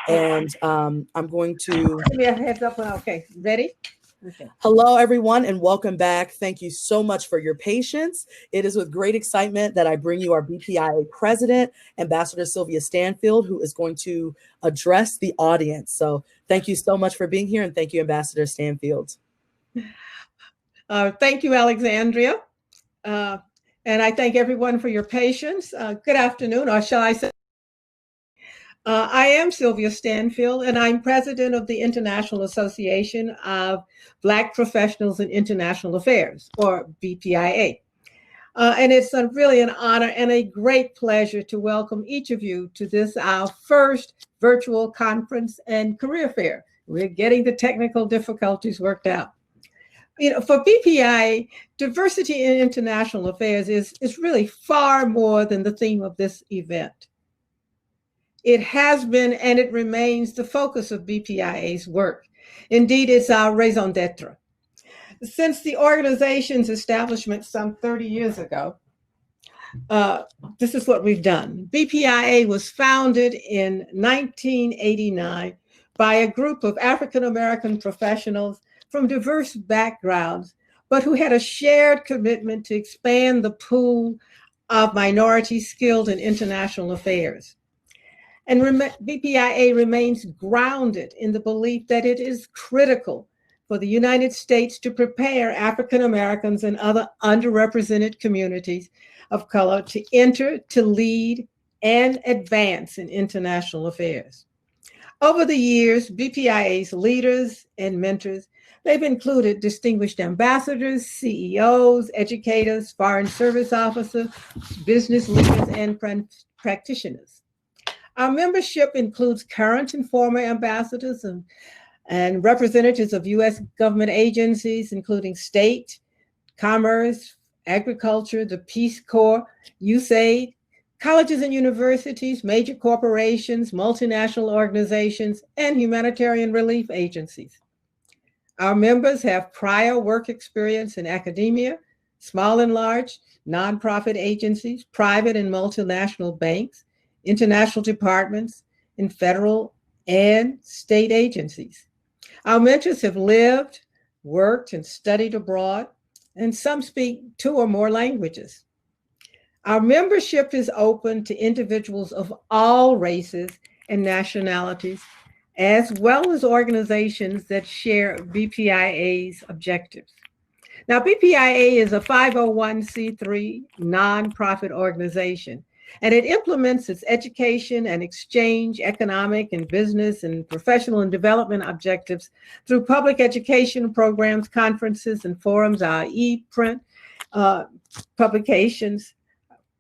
And I'm going to... Give me a heads up. Okay, ready? Okay. Hello, everyone, and welcome back. Thank you so much for your patience. It is with great excitement that I bring you our BPIA president, Ambassador Sylvia Stanfield, who is going to address the audience. So thank you so much for being here, and thank you, Ambassador Stanfield. Thank you, Alexandria. And I thank everyone for your patience. Good afternoon, or shall I say, I am Sylvia Stanfield, and I'm president of the International Association of Black Professionals in International Affairs, or BPIA. And it's really an honor and a great pleasure to welcome each of you to this, our first virtual conference and career fair. We're getting the technical difficulties worked out. For BPIA, diversity in international affairs is really far more than the theme of this event. It has been and it remains the focus of BPIA's work. Indeed, it's our raison d'etre. Since the organization's establishment some 30 years ago, this is what we've done. BPIA was founded in 1989 by a group of African-American professionals from diverse backgrounds, but who had a shared commitment to expand the pool of minorities skilled in international affairs. And BPIA remains grounded in the belief that it is critical for the United States to prepare African Americans and other underrepresented communities of color to enter, to lead, and advance in international affairs. Over the years, BPIA's leaders and mentors, they've included distinguished ambassadors, CEOs, educators, foreign service officers, business leaders, and practitioners. Our membership includes current and former ambassadors and representatives of U.S. government agencies, including state, commerce, agriculture, the Peace Corps, USAID, colleges and universities, major corporations, multinational organizations, and humanitarian relief agencies. Our members have prior work experience in academia, small and large, nonprofit agencies, private and multinational banks, international departments, and federal and state agencies. Our mentors have lived, worked, and studied abroad, and some speak 2 or more languages. Our membership is open to individuals of all races and nationalities, as well as organizations that share BPIA's objectives. Now, BPIA is a 501c3 nonprofit organization, and it implements its education and exchange, economic and business and professional and development objectives through public education programs, conferences, and forums, our e-print publications,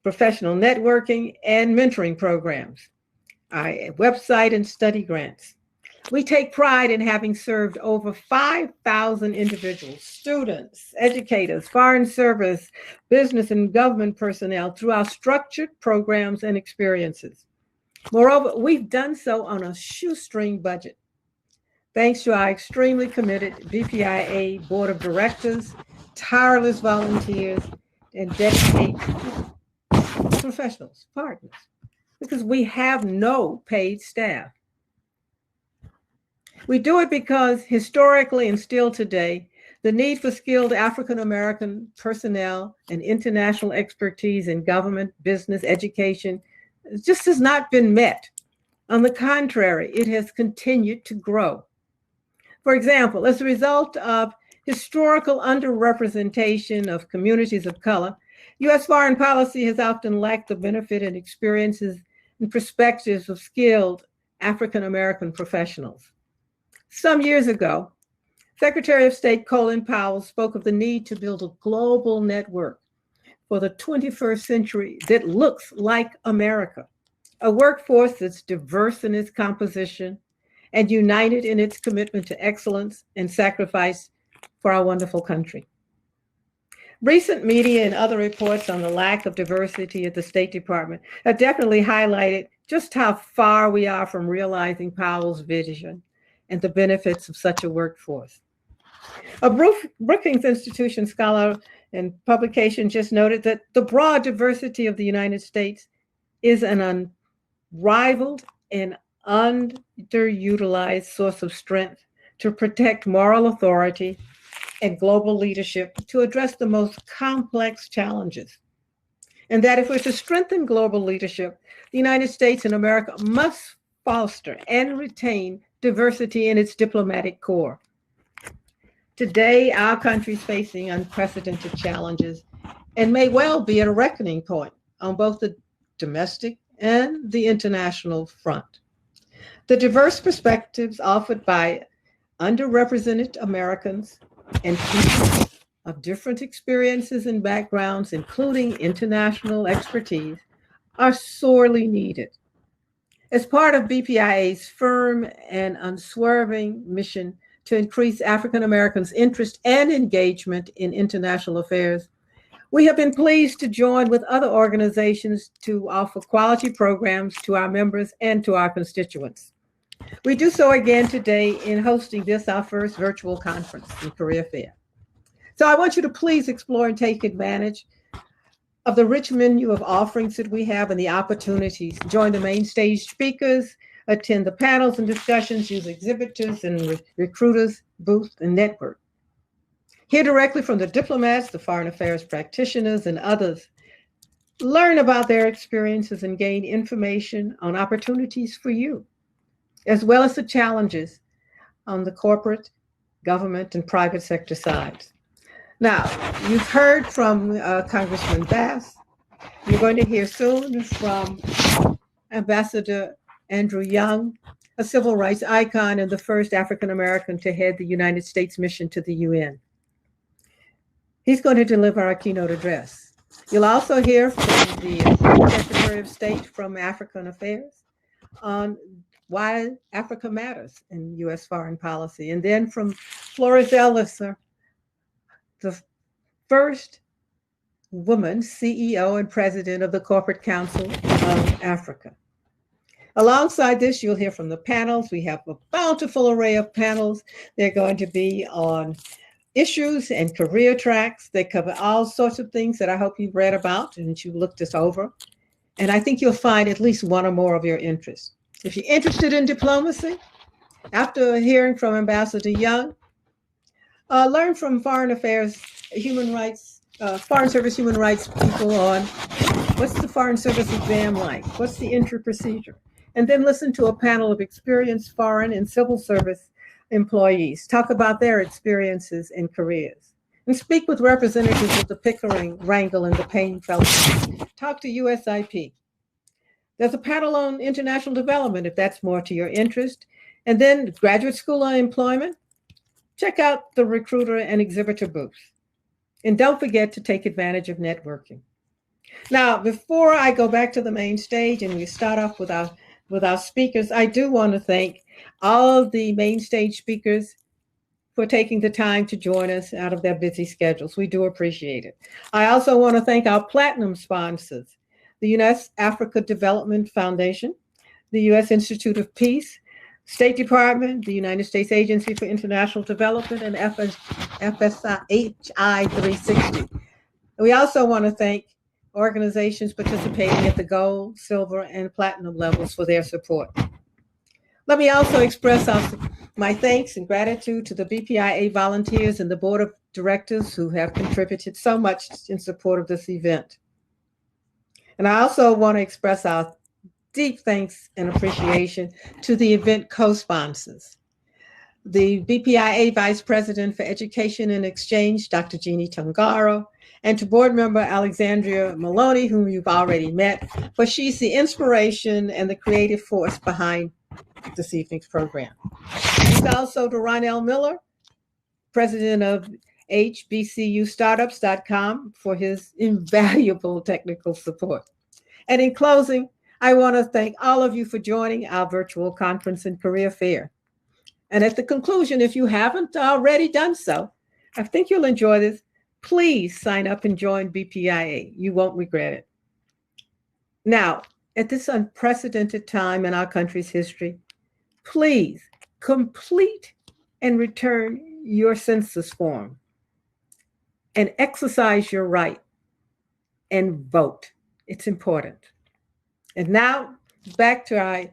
professional networking, and mentoring programs, our website and study grants. We take pride in having served over 5,000 individuals, students, educators, foreign service, business, and government personnel through our structured programs and experiences. Moreover, we've done so on a shoestring budget, thanks to our extremely committed BPIA Board of Directors, tireless volunteers, and dedicated professionals, partners, because we have no paid staff. We do it because historically and still today, the need for skilled African-American personnel and international expertise in government, business, education just has not been met. On the contrary, it has continued to grow. For example, as a result of historical underrepresentation of communities of color, U.S. foreign policy has often lacked the benefit and experiences and perspectives of skilled African-American professionals. Some years ago, Secretary of State Colin Powell spoke of the need to build a global network for the 21st century that looks like America, a workforce that's diverse in its composition and united in its commitment to excellence and sacrifice for our wonderful country. Recent media and other reports on the lack of diversity at the State Department have definitely highlighted just how far we are from realizing Powell's vision and the benefits of such a workforce. A Brookings Institution scholar and publication just noted that the broad diversity of the United States is an unrivaled and underutilized source of strength to protect moral authority and global leadership to address the most complex challenges. And that if we're to strengthen global leadership, the United States and America must foster and retain diversity in its diplomatic corps. Today, our country is facing unprecedented challenges and may well be at a reckoning point on both the domestic and the international front. The diverse perspectives offered by underrepresented Americans and people of different experiences and backgrounds, including international expertise, are sorely needed. As part of BPIA's firm and unswerving mission to increase African Americans' interest and engagement in international affairs, we have been pleased to join with other organizations to offer quality programs to our members and to our constituents. We do so again today in hosting this, our first virtual conference in Career Fair. So I want you to please explore and take advantage of the rich menu of offerings that we have and the opportunities. Join the main stage speakers, attend the panels and discussions, use exhibitors and recruiters, booth, and network. Hear directly from the diplomats, the foreign affairs practitioners, and others. Learn about their experiences and gain information on opportunities for you, as well as the challenges on the corporate, government, and private sector sides. Now, you've heard from Congressman Bass. You're going to hear soon from Ambassador Andrew Young, a civil rights icon and the first African American to head the United States mission to the UN. He's going to deliver our keynote address. You'll also hear from the Secretary of State from African Affairs on why Africa matters in U.S. foreign policy. And then from Flores Elliser, the first woman CEO and president of the Corporate Council of Africa. Alongside this, you'll hear from the panels. We have a bountiful array of panels. They're going to be on issues and career tracks. They cover all sorts of things that I hope you've read about and that you looked this over. And I think you'll find at least one or more of your interests. If you're interested in diplomacy, after hearing from Ambassador Young, learn from foreign affairs, foreign service human rights people on what's the foreign service exam like? What's the entry procedure? And then listen to a panel of experienced foreign and civil service employees talk about their experiences and careers. And speak with representatives of the Pickering, Wrangell, and the Payne Fellowship. Talk to USIP. There's a panel on international development if that's more to your interest. And then graduate school unemployment. Check out the recruiter and exhibitor booths. And don't forget to take advantage of networking. Now, before I go back to the main stage and we start off with our speakers, I do want to thank all of the main stage speakers for taking the time to join us out of their busy schedules. We do appreciate it. I also want to thank our platinum sponsors, the U.S. Africa Development Foundation, the U.S. Institute of Peace, State Department, the United States Agency for International Development, and FSHI 360. We also want to thank organizations participating at the gold, silver, and platinum levels for their support. Let me also express my thanks and gratitude to the BPIA volunteers and the board of directors who have contributed so much in support of this event. And I also want to express our deep thanks and appreciation to the event co-sponsors. The BPIA Vice President for Education and Exchange, Dr. Jeannie Tongaro, and to board member Alexandria Maloney, whom you've already met, for she's the inspiration and the creative force behind this evening's program. Thanks also to Ronell Miller, President of HBCUstartups.com, for his invaluable technical support. And in closing, I want to thank all of you for joining our virtual conference and career fair. And at the conclusion, if you haven't already done so, I think you'll enjoy this. Please sign up and join BPIA. You won't regret it. Now, at this unprecedented time in our country's history, please complete and return your census form and exercise your right and vote. It's important. And now back to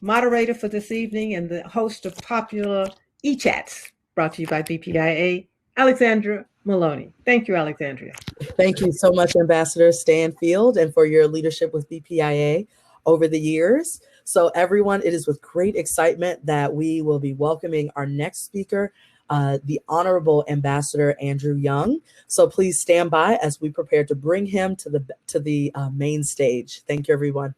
moderator for this evening and the host of popular e-chats brought to you by BPIA, Alexandra Maloney. Thank you, Alexandria. Thank you so much, Ambassador Stanfield, and for your leadership with BPIA over the years. So everyone, it is with great excitement that we will be welcoming our next speaker, the Honorable Ambassador Andrew Young. So please stand by as we prepare to bring him to the main stage. Thank you, everyone.